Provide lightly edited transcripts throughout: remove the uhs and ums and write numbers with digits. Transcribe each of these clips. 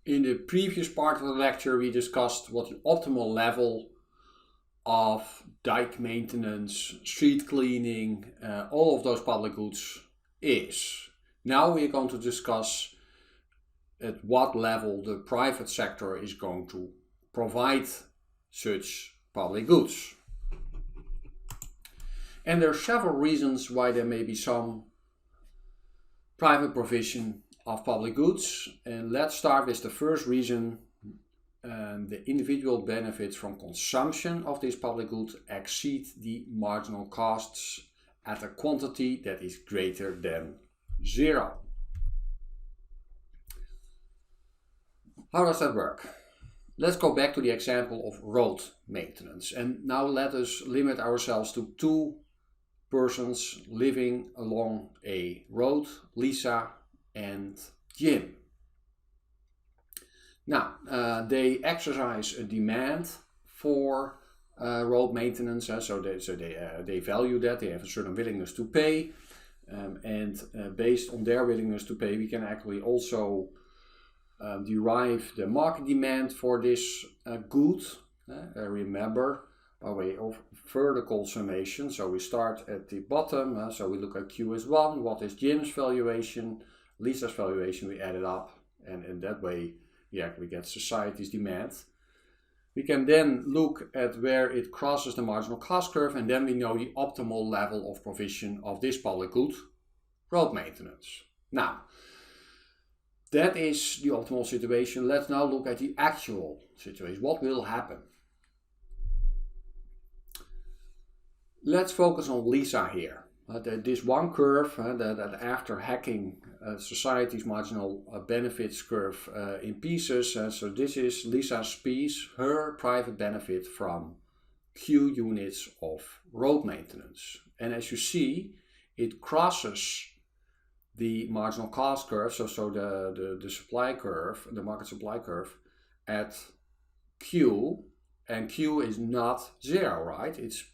In the previous part of the lecture, we discussed what the optimal level of dike maintenance, street cleaning, all of those public goods is. Now we are going to discuss at what level the private sector is going to provide such public goods. And there are several reasons why there may be some private provision of public goods. And let's start with the first reason. The individual benefits from consumption of these public goods exceed the marginal costs at a quantity that is greater than zero. How does that work? Let's go back to the example of road maintenance. And now let us limit ourselves to two persons living along a road, Lisa and Jim. Now, they exercise a demand for road maintenance, so they value that, they have a certain willingness to pay, and based on their willingness to pay, we can actually also derive the market demand for this good. Remember, by way of vertical summation, so we start at the bottom, so we look at Q as 1, what is Jim's valuation, Lisa's valuation, we add it up, and in that way we get society's demand. We can then look at where it crosses the marginal cost curve, and then we know the optimal level of provision of this public good, road maintenance. Now, that is the optimal situation. Let's now look at the actual situation. What will happen? Let's focus on Lisa here. This one curve, that after hacking society's marginal benefits curve in pieces, so this is Lisa's piece, her private benefit from Q units of road maintenance. And as you see, it crosses the marginal cost curve, so the supply curve, the market supply curve at Q, and Q is not zero, right? It's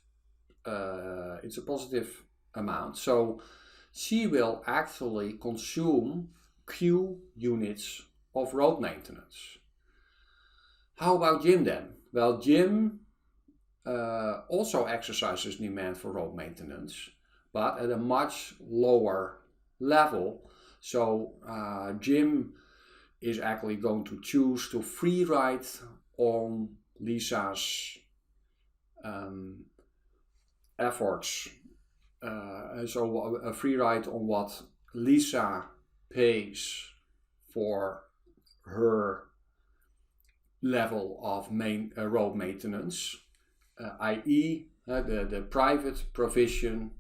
a positive amount, so she will actually consume Q units of road maintenance. How about Jim then? Well, Jim also exercises demand for road maintenance, but at a much lower level. So Jim is actually going to choose to free ride on Lisa's efforts. So a free ride on what Lisa pays for her level of road maintenance, i.e. the private provision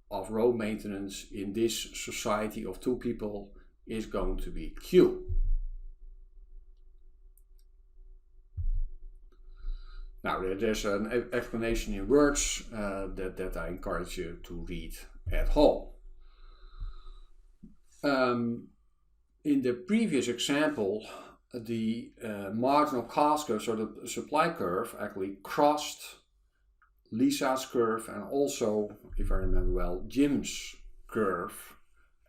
of road maintenance in this society of two people is going to be Q. Now, there's an explanation in words that I encourage you to read at home. In the previous example, the marginal cost curve, so the supply curve, actually crossed Lisa's curve and also, if I remember well, Jim's curve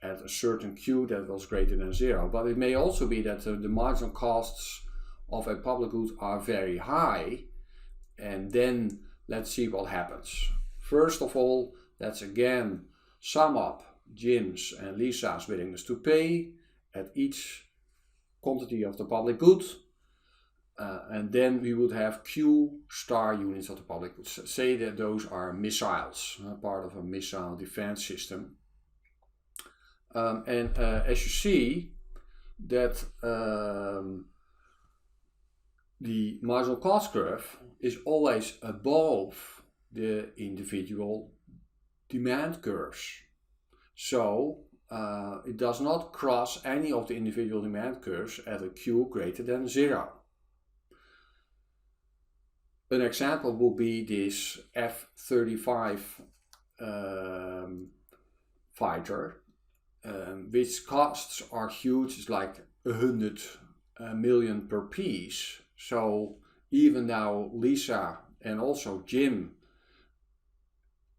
at a certain Q that was greater than zero. But it may also be that the marginal costs of a public good are very high. And then let's see what happens. First of all, let's again sum up Jim's and Lisa's willingness to pay at each quantity of the public good. And then we would have Q star units of the public good. Say that those are missiles, part of a missile defense system. As you see, that the marginal cost curve is always above the individual demand curves. So it does not cross any of the individual demand curves at a Q greater than zero. An example would be this F-35 fighter, which costs are huge. It's like 100 million per piece. So even now Lisa and also Jim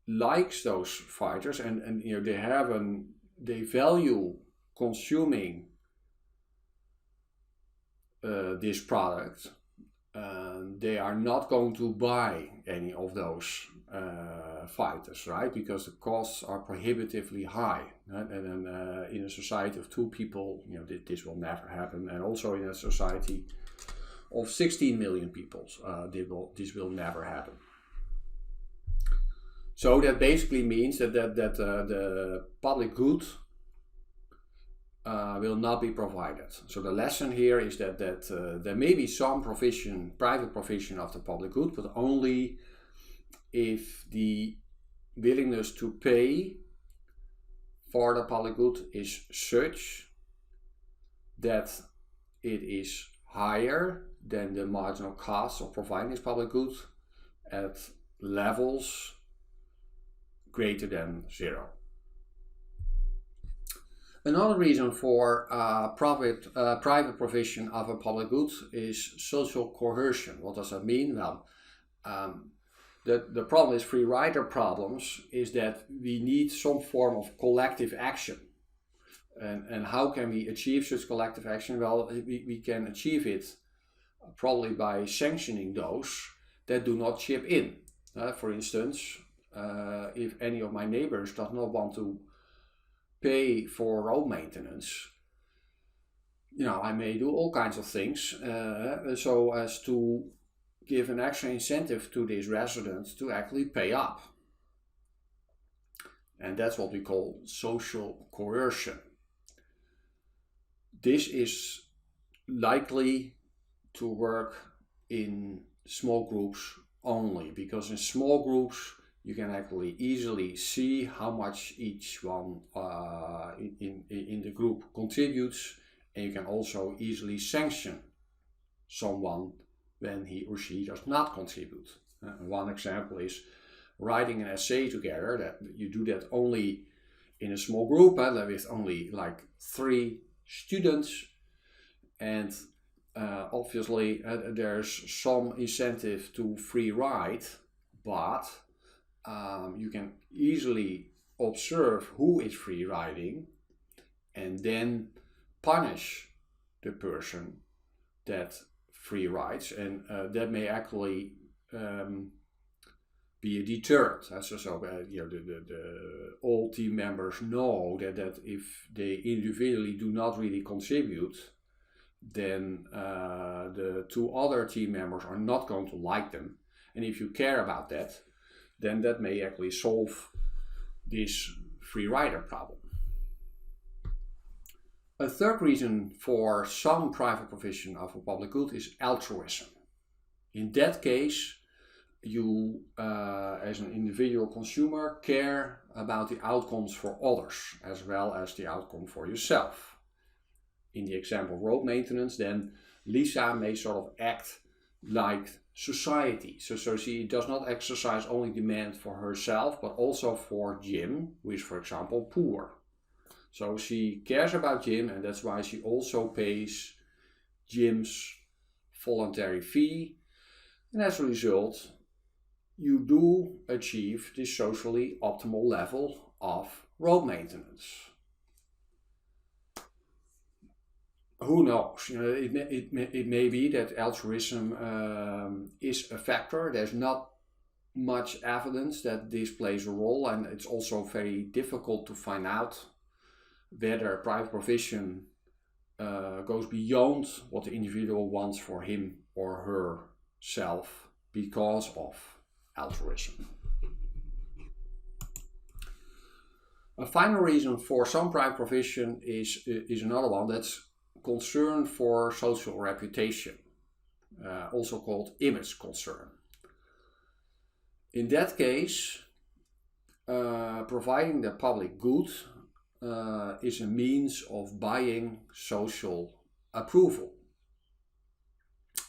likes those fighters, and you know they value consuming this product, they are not going to buy any of those fighters, right? Because the costs are prohibitively high. Right? And then in a society of 2 people, this will never happen. And also in a society of 16 million people, this will never happen. So that basically means that the public good will not be provided. So the lesson here is that there may be some private provision of the public good, but only if the willingness to pay for the public good is such that it is higher than the marginal cost of providing this public good at levels greater than 0. Another reason for private provision of a public good is social coercion. What does that mean? Well, the problem is free rider problems is that we need some form of collective action. And how can we achieve such collective action? Well, we can achieve it probably by sanctioning those that do not chip in. For instance, if any of my neighbors does not want to pay for road maintenance, I may do all kinds of things so as to give an extra incentive to these residents to actually pay up. And that's what we call social coercion. This is likely to work in small groups only, because in small groups you can actually easily see how much each one in the group contributes, and you can also easily sanction someone when he or she does not contribute. One example is writing an essay together. That you do that only in a small group with only like 3 students, and obviously there's some incentive to free ride, but you can easily observe who is free riding and then punish the person that free rides, and that may actually be a deterrent. All team members know that if they individually do not really contribute, then the 2 other team members are not going to like them. And if you care about that, then that may actually solve this free rider problem. A third reason for some private provision of a public good is altruism. In that case, you as an individual consumer care about the outcomes for others as well as the outcome for yourself. In the example of road maintenance, then Lisa may sort of act like society. So she does not exercise only demand for herself, but also for Jim, who is, for example, poor. So she cares about Jim, and that's why she also pays Jim's voluntary fee. And as a result, you do achieve this socially optimal level of road maintenance. Who knows? It may be that altruism is a factor. There's not much evidence that this plays a role, and it's also very difficult to find out whether private provision goes beyond what the individual wants for him or herself because of altruism. A final reason for some private provision is another one, that's concern for social reputation, also called image concern. In that case, providing the public good is a means of buying social approval.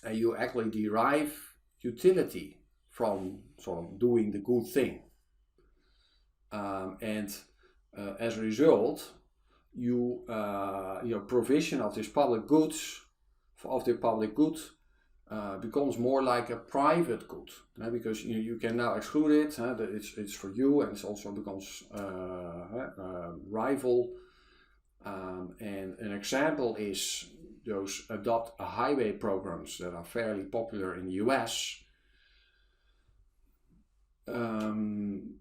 And you actually derive utility from sort of doing the good thing. As a result, your provision of this public goods, becomes more like a private good, because you can now exclude it. It's for you, and it also becomes rival. And an example is those adopt a highway programs that are fairly popular in the US,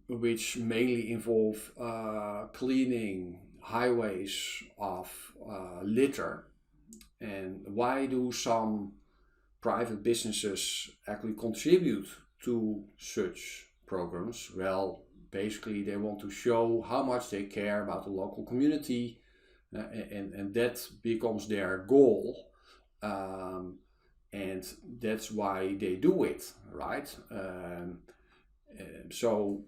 which mainly involve cleaning highways of litter. And why do some private businesses actually contribute to such programs? Well, basically they want to show how much they care about the local community, and that becomes their goal, and that's why they do it, right? So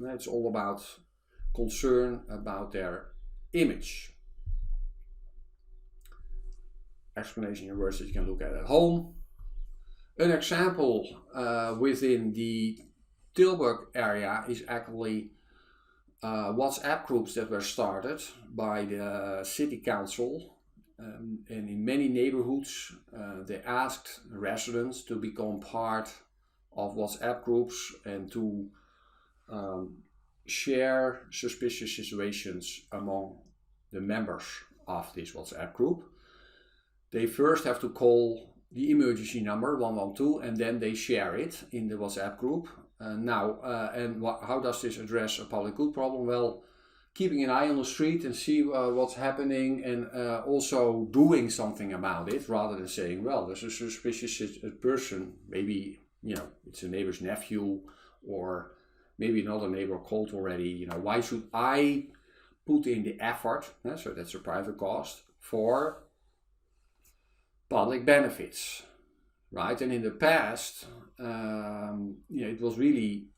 it's all about concern about their image. Explanation in words that you can look at home. An example within the Tilburg area is actually WhatsApp groups that were started by the city council, and in many neighborhoods they asked residents to become part of WhatsApp groups and to share suspicious situations among the members of this WhatsApp group. They first have to call the emergency number 112 and then they share it in the WhatsApp group. How does this address a public good problem? Well, keeping an eye on the street and see what's happening, and also doing something about it, rather than saying, well, there's a suspicious person, maybe, it's a neighbor's nephew, or maybe another neighbor called already, why should I put in the effort, so that's a private cost, for public benefits, right? And in the past, it was really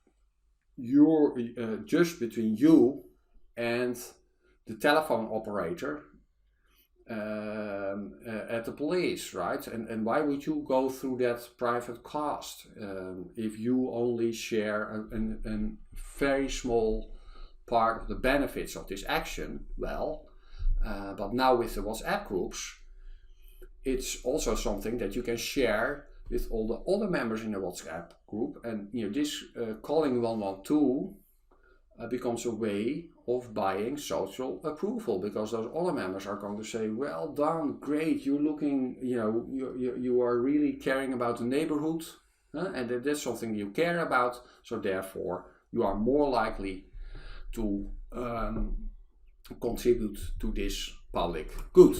just between you and the telephone operator at the police, right? And why would you go through that private cost if you only share a very small part of the benefits of this action? Well, but now with the WhatsApp groups, it's also something that you can share with all the other members in the WhatsApp group, and this calling 112 becomes a way of buying social approval, because those other members are going to say, well done, great, you're looking, you are really caring about the neighborhood, and that's something you care about, so therefore you are more likely to contribute to this public good.